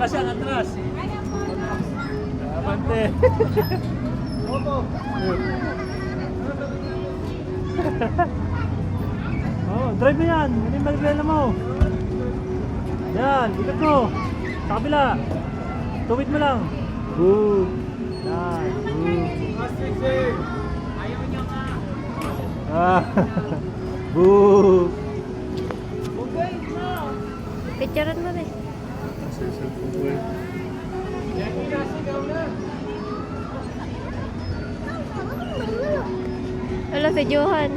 Atras yan, atras. Abante. Oh, drive mo yan. Ano yung magbilang mo? Yan, ikot mo. Sa kabila. Tuwid mo lang. Good. Yan, good. Ayaw niya nga. Ah, good. Picturean mo ba? Wala, videohan.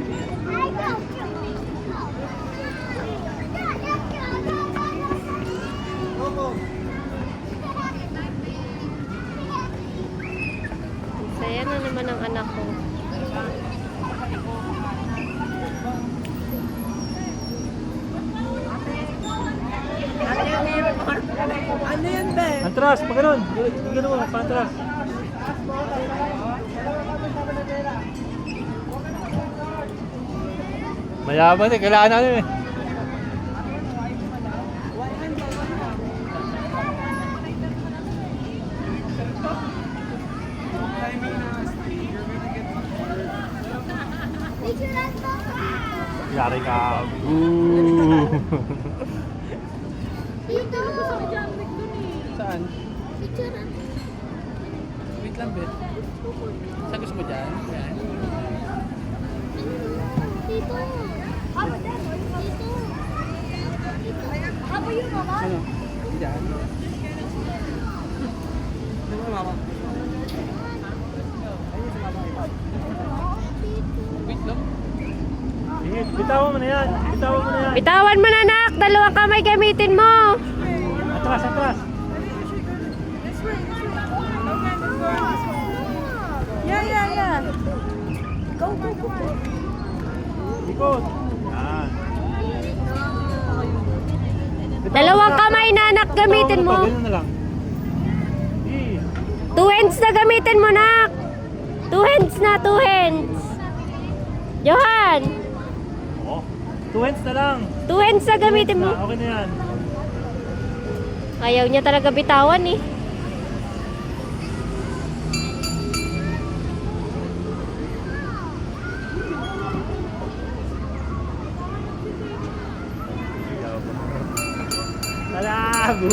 Saya na naman ang anak ko. Ano yan, be? Atras, pag ganun. Ganun mo, patras. Mayaman eh, kailangan natin eh. Yari ka. Dito! Saan? Picturean. Wait lang, be. Saan gusto mo dyan? Yan. Dito! Dito! Apa yun, mama? Ano? Dyan. Ano ba, mama? Wait lang. Sige, bitawan mo na yan. Bitawan mo na yan. Bitawan mo na, nak! Dalawang kamay gamitin mo! Atras, atras. Yeah. Go. Ikot. Yan. Dalawang kamay na, nak! Gamitin mo! Ganun na lang. Eh. 2 hands na gamitin mo, nak! 2 hands na, 2 hands! Johan! Oh. 2 hands na lang. 2 hands na gamitin mo! Okay na yan. Ayaw niya talaga bitawan eh. Talago.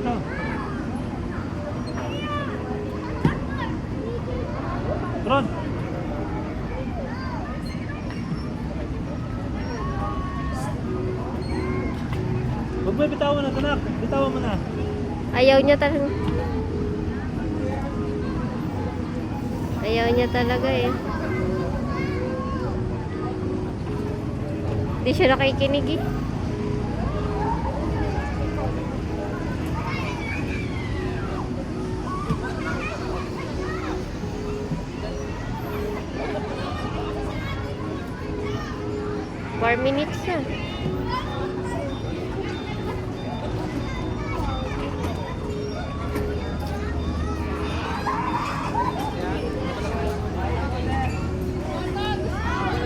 Ito. Tron. Huwag mo bitawan na, anak. Bitawan mo na. Ayaw niya talaga. Ayaw niya talaga eh. Hindi siya nakikinig eh. Four minutes siya.